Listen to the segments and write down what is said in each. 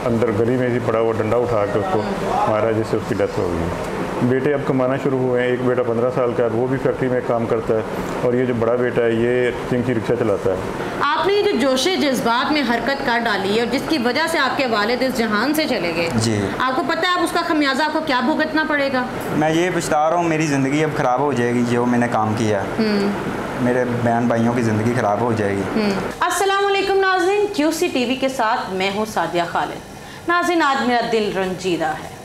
अंदर गली में ही पड़ा हुआ डंडा उठा के उसको मारा, जिससे उसकी डेथ हो गई। बेटे अब कमाना शुरू हुए हैं। एक बेटा 15 साल का है, वो भी फैक्ट्री में काम करता है, और ये जो बड़ा बेटा है ये चिंकी रिक्शा चलाता है। आपने ये जो जोशे जज्बात में हरकत कर डाली है और जिसकी वजह से आपके वालिद इस जहान से चले गए जी, आपको पता है आप उसका खमियाजा आपको क्या भुगतना पड़ेगा? मैं ये पछता रहा हूँ, मेरी ज़िंदगी अब ख़राब हो जाएगी जो मैंने काम किया। मेरे बहन भाइयों की ज़िंदगी ख़राब हो जाएगी। अस्सलाम वालेकुम नाज़रीन, QC टीवी के साथ मैं हूँ सादिया खालिद। नाज़रीन, आज मेरा दिल रंजीदा है।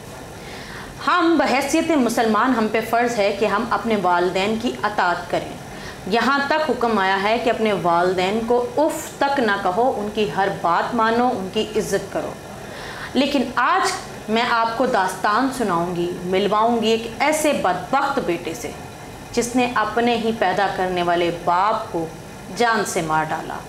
हम बहैसियत मुसलमान, हम पे फ़र्ज़ है कि हम अपने वालिदैन की अताअत करें। यहाँ तक हुक्म आया है कि अपने वालिदैन को उफ़ तक ना कहो, उनकी हर बात मानो, उनकी इज़्ज़त करो। लेकिन आज मैं आपको दास्तान सुनाऊंगी, मिलवाऊंगी एक ऐसे बदबख्त बेटे से जिसने अपने ही पैदा करने वाले बाप को जान से मार डाला।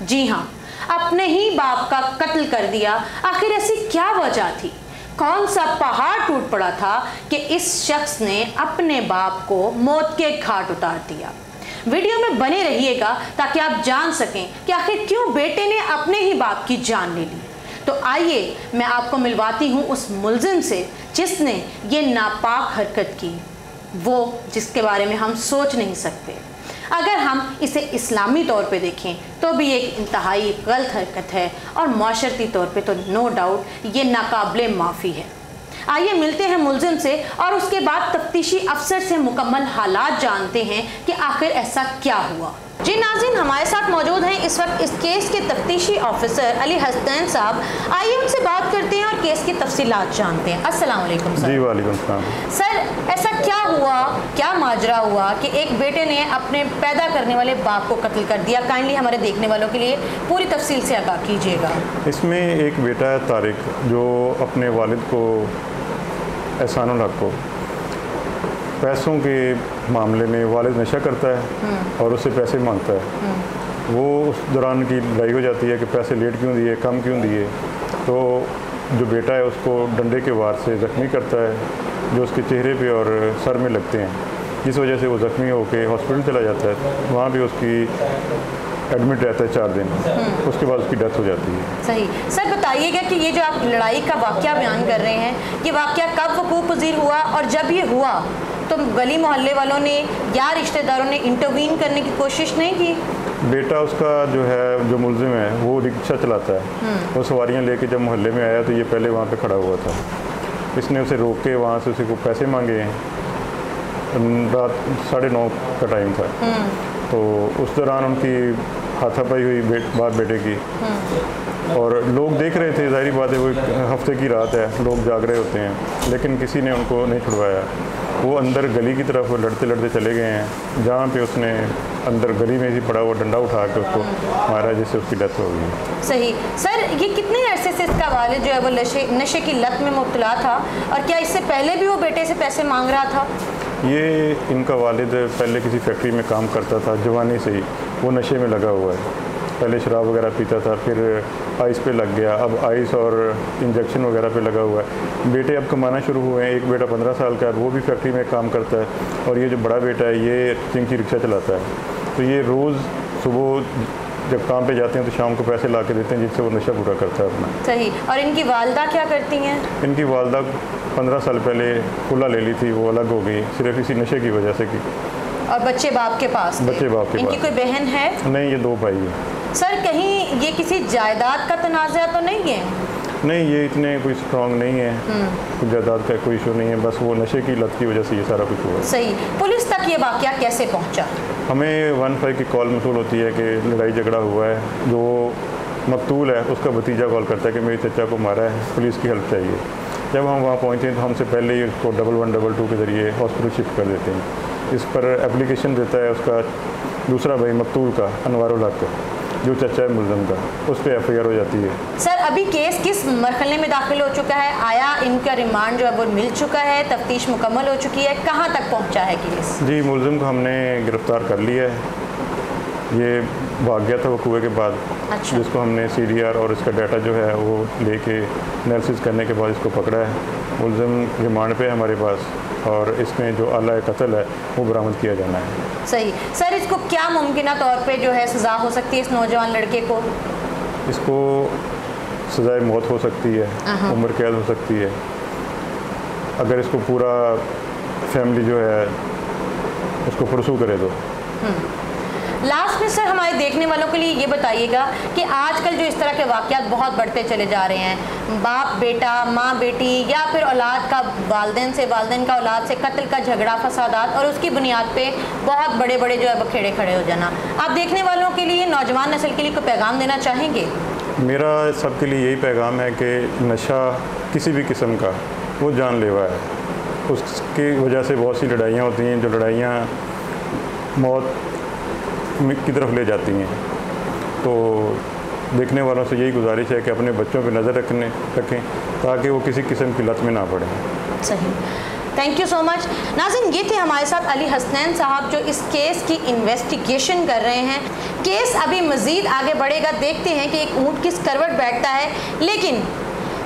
जी हाँ, अपने ही बाप का कत्ल कर दिया। आखिर ऐसी क्या वजह थी? कौन सा पहाड़ टूट पड़ा था कि इस शख्स ने अपने बाप को मौत के घाट उतार दिया? वीडियो में बने रहिएगा ताकि आप जान सकें कि आखिर क्यों बेटे ने अपने ही बाप की जान ले ली। तो आइए मैं आपको मिलवाती हूँ उस मुल्जिम से जिसने ये नापाक हरकत की, वो जिसके बारे में हम सोच नहीं सकते। अगर हम इसे इस्लामी तौर पे देखें तो भी एक इंतहाई गलत हरकत है, और माशरती तौर पे तो नो डाउट ये नाकाबिले माफ़ी है। आइए मिलते हैं मुल्जिम से और उसके बाद तफ्तीशी अफसर से मुकम्मल हालात जानते हैं कि आखिर ऐसा क्या हुआ। जी नाज़रीन, हमारे साथ मौजूद हैं इस वक्त इस केस के तफ्तीशी ऑफिसर अली हसनैन साहब। आइए उनसे बात करते हैं और केस की तफसीलात जानते हैं। अस्सलाम वालेकुम सर। जी वालेकुम सलाम। सर, ऐसा क्या हुआ, क्या माजरा हुआ कि एक बेटे ने अपने पैदा करने वाले बाप को कत्ल कर दिया? काइंडली हमारे देखने वालों के लिए पूरी तफसील से आगाह कीजिएगा। इसमें एक बेटा है तारिक, जो अपने वालिद को एहसानुल हक को पैसों के मामले में, वालिद नशा करता है और उससे पैसे मांगता है। वो उस दौरान की लड़ाई हो जाती है कि पैसे लेट क्यों दिए, कम क्यों दिए। तो जो बेटा है उसको डंडे के वार से ज़ख्मी करता है, जो उसके चेहरे पे और सर में लगते हैं, जिस वजह से वो ज़ख्मी होकर हॉस्पिटल चला जाता है। वहाँ भी उसकी एडमिट रहता है 4 दिन, उसके बाद उसकी डेथ हो जाती है। सही। सर बताइएगा कि ये जो आप लड़ाई का वाक़या बयान कर रहे हैं, ये वाक़या कब वक़ूअ पज़ीर हुआ, और जब ये हुआ तो गली मोहल्ले वालों ने या रिश्तेदारों ने इंटरवीन करने की कोशिश नहीं की? बेटा उसका जो है, जो मुल्जिम है, वो रिक्शा चलाता है। वो सवारियाँ लेके जब मोहल्ले में आया तो ये पहले वहाँ पे खड़ा हुआ था। इसने उसे रोक के वहाँ से उसे को पैसे मांगे हैं। रात 9:30 का टाइम था। तो उस दौरान उनकी हाथापाई हुई बाप बेटे की, और लोग देख रहे थे। ज़ाहिर बात है, वो हफ्ते की रात है, लोग जाग रहे होते हैं, लेकिन किसी ने उनको नहीं छुड़वाया। वो अंदर गली की तरफ लड़ते लड़ते चले गए हैं, जहाँ पे उसने अंदर गली में ही पड़ा हुआ डंडा उठा के उसको मारा, जिससे उसकी डेथ हो गई। सही। सर, ये कितने अरसे से इसका वालिद जो है वो नशे की लत में मुब्तला था, और क्या इससे पहले भी वो बेटे से पैसे मांग रहा था? ये इनका वालिद पहले किसी फैक्ट्री में काम करता था, जवानी से ही वो नशे में लगा हुआ है। पहले शराब वगैरह पीता था, फिर आइस पे लग गया, अब आइस और इंजेक्शन वगैरह पे लगा हुआ है। बेटे अब कमाना शुरू हुए हैं। एक बेटा 15 साल का है, वो भी फैक्ट्री में काम करता है, और ये जो बड़ा बेटा है ये चिंकी रिक्शा चलाता है। तो ये रोज़ सुबह जब काम पे जाते हैं तो शाम को पैसे ला के देते हैं, जिससे वो नशा पूरा करता है अपना। सही। और इनकी वालदा क्या करती हैं? इनकी वालदा 15 साल पहले खुला ले ली थी, वो अलग हो गई सिर्फ इसी नशे की वजह से की। और बच्चे बाप के पास थे? बच्चे बाप के पास। इनकी कोई बहन है? नहीं, ये 2 भाई हैं। सर, कहीं ये किसी जायदाद का तनाज़ा तो नहीं है? नहीं, ये इतने कोई स्ट्रॉन्ग नहीं है, कुछ जायदाद का कोई इशू नहीं है, बस वो नशे की लत की वजह से ये सारा कुछ हुआ। सही। पुलिस तक ये वाक़या कैसे पहुंचा? हमें 15 की कॉल मसूल होती है कि लड़ाई झगड़ा हुआ है। जो मकतूल है उसका भतीजा कॉल करता है कि मेरे चचा को मारा है, पुलिस की हेल्प चाहिए। जब हम वहाँ पहुँचे तो हमसे पहले ही उसको 1122 के ज़रिए हॉस्पिटल शिफ्ट कर देते हैं। इस पर एप्लीकेशन देता है उसका दूसरा भाई मकतूल का, अनवारुल हक, जो चचा है मुल्ज़िम का, उस पर FIR हो जाती है। सर, अभी केस किस मरहले में दाखिल हो चुका है? आया इनका रिमांड जो है वो मिल चुका है? तफ्तीश मुकम्मल हो चुकी है? कहाँ तक पहुँचा है केस? जी, मुल्ज़िम को हमने गिरफ़्तार कर लिया है। ये भाग गया था वक़ूए के बाद। अच्छा। जिसको हमने CDR और इसका डाटा जो है वो लेके एनालिसिस करने के बाद इसको पकड़ा है। मुल्ज़िम रिमांड पे है हमारे पास, और इसमें जो आला कत्ल है वो बरामद किया जाना है। सही। सर, इसको क्या मुमकिन तौर पे जो है सज़ा हो सकती है इस नौजवान लड़के को? इसको सज़ाए मौत हो सकती है, उम्र कैद हो सकती है अगर इसको पूरा फैमिली जो है उसको परसू करे तो। लास्ट में सर हमारे देखने वालों के लिए ये बताइएगा कि आजकल जो इस तरह के वाक़यात बहुत बढ़ते चले जा रहे हैं, बाप बेटा, माँ बेटी, या फिर औलाद का वालिदैन का औलाद से कत्ल का झगड़ा, फसादात, और उसकी बुनियाद पे बहुत बड़े बड़े जो है बखेड़े खड़े हो जाना, आप देखने वालों के लिए, नौजवान नस्ल के लिए कोई पैगाम देना चाहेंगे? मेरा सबके लिए यही पैगाम है कि नशा किसी भी किस्म का वो जानलेवा है। उसकी वजह से बहुत सी लड़ाइयाँ होती हैं, जो लड़ाइयाँ मौत की तरफ ले जाती हैं। तो देखने वालों से यही गुजारिश है कि अपने बच्चों पर नज़र रखें ताकि वो किसी किस्म की लत में ना पड़ें। सही, थैंक यू सो मच। नाज़रीन, ये थे हमारे साथ अली हसनैन साहब जो इस केस की इन्वेस्टिगेशन कर रहे हैं। केस अभी मज़ीद आगे बढ़ेगा, देखते हैं कि एक ऊँट किस करवट बैठता है। लेकिन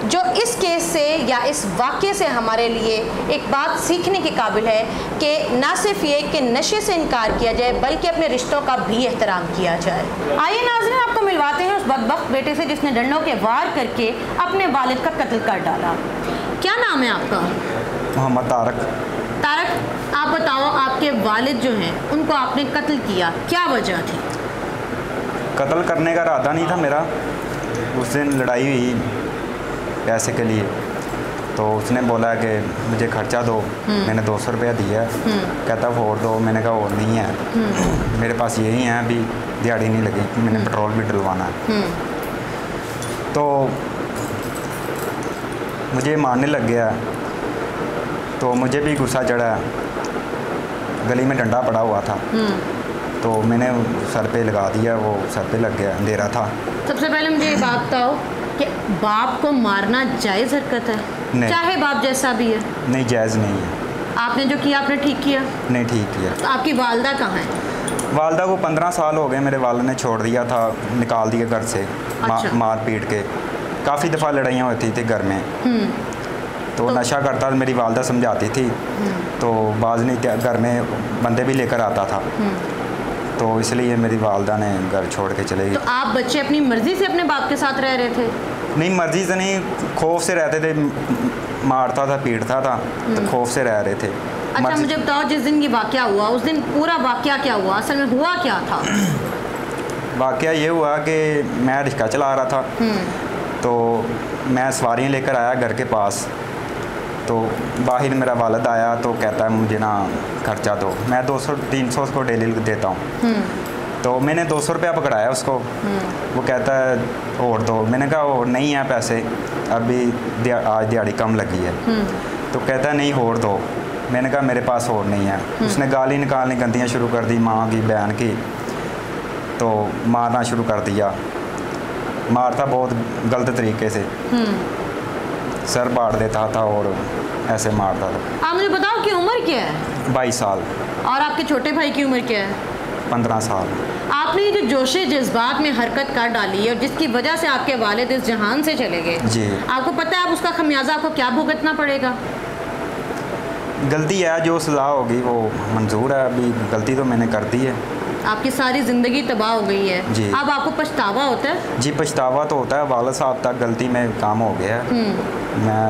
जो इस केस से या इस वाक़े से हमारे लिए एक बात सीखने के काबिल है कि ना सिर्फ ये कि नशे से इनकार किया जाए बल्कि अपने रिश्तों का भी एहतराम किया जाए। आइए नाज़रीन, आपको मिलवाते हैं उस बदबख्त बेटे से जिसने डंडों के वार करके अपने वालिद का कत्ल कर डाला। क्या नाम है आपका? मोहम्मद तारक। तारक, आप बताओ, आपके वालिद जो हैं उनको आपने कत्ल किया, क्या वजह थी? कत्ल करने का इरादा नहीं था मेरा। उस दिन लड़ाई हुई पैसे के लिए, तो उसने बोला कि मुझे खर्चा दो। मैंने 200 रुपया दिया। कहता और दो। मैंने कहा और नहीं है, मेरे पास यही है, अभी दिहाड़ी नहीं लगी, मैंने पेट्रोल भी डलवाना है। तो मुझे मारने लग गया, तो मुझे भी गुस्सा चढ़ा। गली में डंडा पड़ा हुआ था, तो मैंने सर पे लगा दिया, वो सर पे लग गया, अंधेरा था। सबसे पहले मुझे ये बात बताओ कि बाप को मारना जायज़ हरकत है? नहीं। चाहे बाप जैसा भी है? नहीं, जायज़ नहीं है। आपने जो किया आपने ठीक किया? नहीं, ठीक किया। तो आपकी वालदा कहाँ है? वालदा को 15 साल हो गए, मेरे वालिद ने छोड़ दिया था, निकाल दिया घर से। अच्छा। मार पीट के काफ़ी दफ़ा लड़ाइयाँ होती थी घर में। तो नशा करता था, मेरी वालदा समझाती थी, तो बाज नहीं, घर में बंदे भी लेकर आता था, तो इसलिए मेरी वालदा ने घर छोड़ के चले गई। तो आप बच्चे अपनी मर्ज़ी से अपने बाप के साथ रह रहे थे? नहीं, मर्ज़ी से नहीं, खौफ से रहते थे। मारता था, पीटता था, तो खौफ से रह रहे थे। अच्छा, मुझे बताओ, जिस दिन ये वाक़या हुआ उस दिन पूरा वाक़या क्या हुआ, असल में हुआ क्या था? वाक़या ये हुआ कि मैं रिक्शा चला रहा था, तो मैं सवारियाँ लेकर आया घर के पास, तो बाहर मेरा वालिद आया, तो कहता है मुझे ना खर्चा दो। मैं 200-300 उसको डेली देता हूँ। तो मैंने 200 रुपया पकड़ाया उसको। वो कहता है और दो। मैंने कहा और नहीं है पैसे, अभी आज दिहाड़ी कम लगी है। तो कहता है नहीं और दो। मैंने कहा मेरे पास और नहीं है। उसने गाली निकालनी गंदियाँ शुरू कर दी, माँ की, बहन की, तो मारना शुरू कर दिया। मारता बहुत गलत तरीके से, सर बाड़ देता था और ऐसे मारता था। आप मुझे बताओ कि उम्र क्या है? 22 साल। और आपके छोटे भाई की उम्र क्या है? 15 साल। आपने ये जो जोशे जज्बात में हरकत कर डाली है और जिसकी वजह से आपके वालिद इस जहान से चले गए, जी, आपको पता है आप उसका खमियाजा आपको क्या भुगतना पड़ेगा? गलती है, जो सज़ा होगी वो मंजूर है। अभी गलती तो मैंने कर दी है। आपकी सारी ज़िंदगी तबाह हो गई है जी। अब आपको पछतावा होता है? जी, पछतावा तो होता है। वालिद साहब तक गलती में काम हो गया है। मैं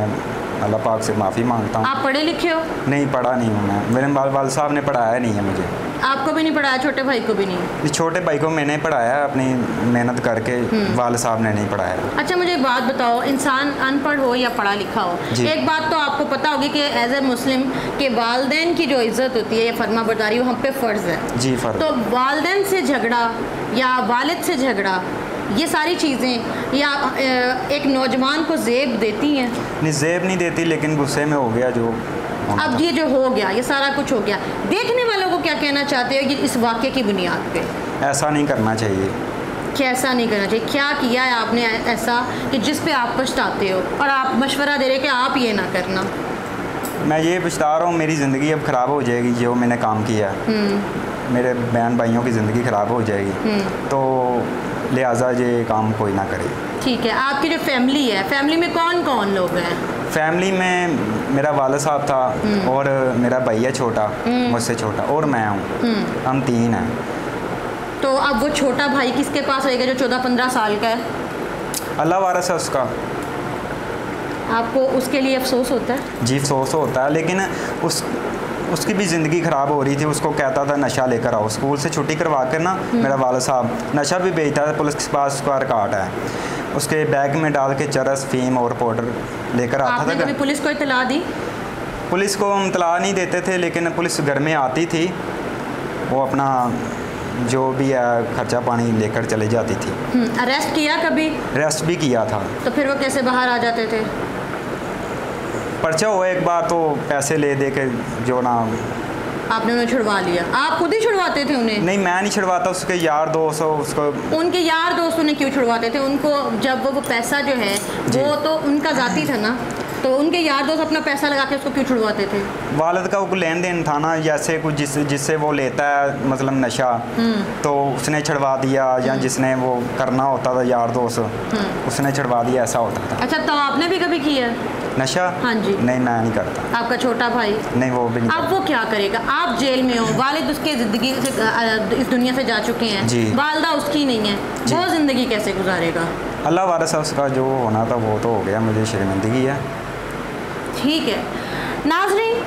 अल्लाह पाक से माफ़ी मांगता हूँ। आप पढ़े लिखे हो? नहीं, पढ़ा नहीं हूँ मैं। मेरे वालिद साहब ने पढ़ाया नहीं है मुझे। आपको भी नहीं पढ़ाया, छोटे भाई को भी नहीं? छोटे भाई को मैंने पढ़ाया अपनी मेहनत करके, वालिद साहब ने नहीं पढ़ाया। अच्छा, मुझे एक बात बताओ, इंसान अनपढ़ हो या पढ़ा लिखा हो, एक बात तो आपको पता होगी कि एज ए मुस्लिम के वालिदैन की जो इज़्ज़त होती है या फर्मा बरदारी वो हम पे फ़र्ज़ है। जी, फ़र्ज़। तो वालिदैन से झगड़ा या वालिद से झगड़ा, ये सारी चीज़ें या एक नौजवान को ज़ेब देती हैं? नहीं, ज़ेब नहीं देती, लेकिन गुस्से में हो गया जो। अब ये जो हो गया, ये सारा कुछ हो गया, देखने वालों को क्या कहना चाहते हो कि इस वाक़े की बुनियाद पे? ऐसा नहीं करना चाहिए। कैसा नहीं करना चाहिए? क्या किया है आपने ऐसा कि जिस पे आप पछताते हो और आप मशवरा दे रहे कि आप ये ना करना? मैं ये पछता रहा हूँ, मेरी ज़िंदगी अब ख़राब हो जाएगी जो मैंने काम किया। मेरे बहन भाइयों की ज़िंदगी ख़राब हो जाएगी, तो लिहाजा ये काम कोई ना करे। ठीक है, आपकी जो फैमिली है, फैमिली में कौन कौन लोग हैं? फैमिली में मेरा वालिद साहब था और मेरा भाई है छोटा, मुझसे छोटा, और मैं हूँ। हम 3 हैं। तो अब वो छोटा भाई किसके पास रहेगा जो 14-15 साल का है? अल्लाह वारस है उसका। आपको उसके लिए अफसोस होता है? जी अफसोस होता है, लेकिन उसकी भी ज़िंदगी ख़राब हो रही थी। उसको कहता था नशा लेकर आओ, स्कूल से छुट्टी करवा कर ना मेरा वालिद साहब नशा भी बेचता था। पुलिस के पास उसका रिकॉर्ड है, उसके बैग में डाल के चरस, फीम और पाउडर लेकर आता आपने था। कभी पुलिस को इत्तला दी? पुलिस को हम इत्तला नहीं देते थे, लेकिन पुलिस घर में आती थी, वो अपना जो भी है खर्चा पानी लेकर चले जाती थी। अरेस्ट किया कभी? अरेस्ट भी किया था। तो फिर वो कैसे बाहर आ जाते थे? पर्चा हुआ एक बार, तो पैसे ले दे के जो ना आपने उन्हें छुड़वा लिया? आप खुद ही छुड़वाते थे उन्हें? नहीं, मैं नहीं छुड़वाता, उसके यार दोस्त उसको। उनके यार दोस्त उन्हें क्यों छुड़वाते थे? उनको जब वो पैसा जो है वो तो उनका जाती था ना, तो उनके यार दोस्त अपना पैसा लगा के उसको क्यों छुड़वाते थे? वालिद का वो लेन देन था ना, जैसे कुछ जिससे वो लेता है मतलब नशा, तो उसने छुड़वा दिया, या जिसने वो करना होता था यार दोस्त उसने छुड़वा दिया, ऐसा होता था। अच्छा, तो आपने भी कभी किया नशा? हाँ जी। नहीं, मैं नहीं करता। आपका छोटा भाई? नहीं, वो भी नहीं। अब वो क्या करेगा? आप जेल में हो, वालिद उसके ज़िंदगी से इस दुनिया से जा चुके हैं, वालिदा उसकी नहीं है, वो ज़िंदगी कैसे गुजारेगा? अल्लाह वारिस है उसका, जो होना था वो तो हो गया, मुझे शर्मिंदगी है। ठीक है नाज़रीन,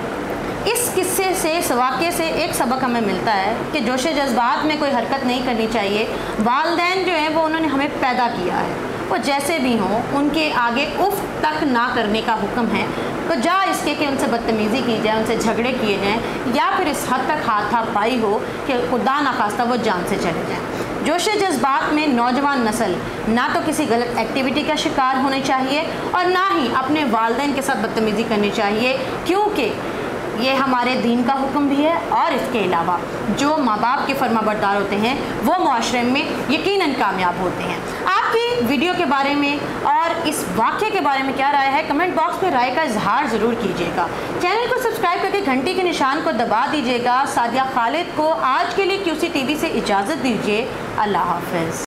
इस किस्से से, इस वाक़े से एक सबक हमें मिलता है कि जोशे जज्बात में कोई हरकत नहीं करनी चाहिए। वालिदैन जो है वो उन्होंने हमें पैदा किया है, वो जैसे भी हों उनके आगे उफ तक ना करने का हुक्म है। तो जा इसके कि उनसे बदतमीज़ी की जाए, उनसे झगड़े किए जाएँ, या फिर इस हद तक हाथापाई हो कि खुदा ना खास्ता वो जान से चले जाएँ। जोशे जज्बात में नौजवान नस्ल ना तो किसी गलत एक्टिविटी का शिकार होनी चाहिए और ना ही अपने वालिदैन के साथ बदतमीज़ी करनी चाहिए, क्योंकि ये हमारे दीन का हुक्म भी है। और इसके अलावा जो माँ बाप के फर्माबरदार होते हैं वो मुआशरे में यकीनन कामयाब होते हैं। आपकी वीडियो के बारे में और इस वाक़े के बारे में क्या राय है, कमेंट बॉक्स में राय का इजहार ज़रूर कीजिएगा। चैनल को सब्सक्राइब करके घंटी के निशान को दबा दीजिएगा। सादिया खालिद को आज के लिए QC TV से इजाज़त दीजिए। अल्लाह हाफ़िज़।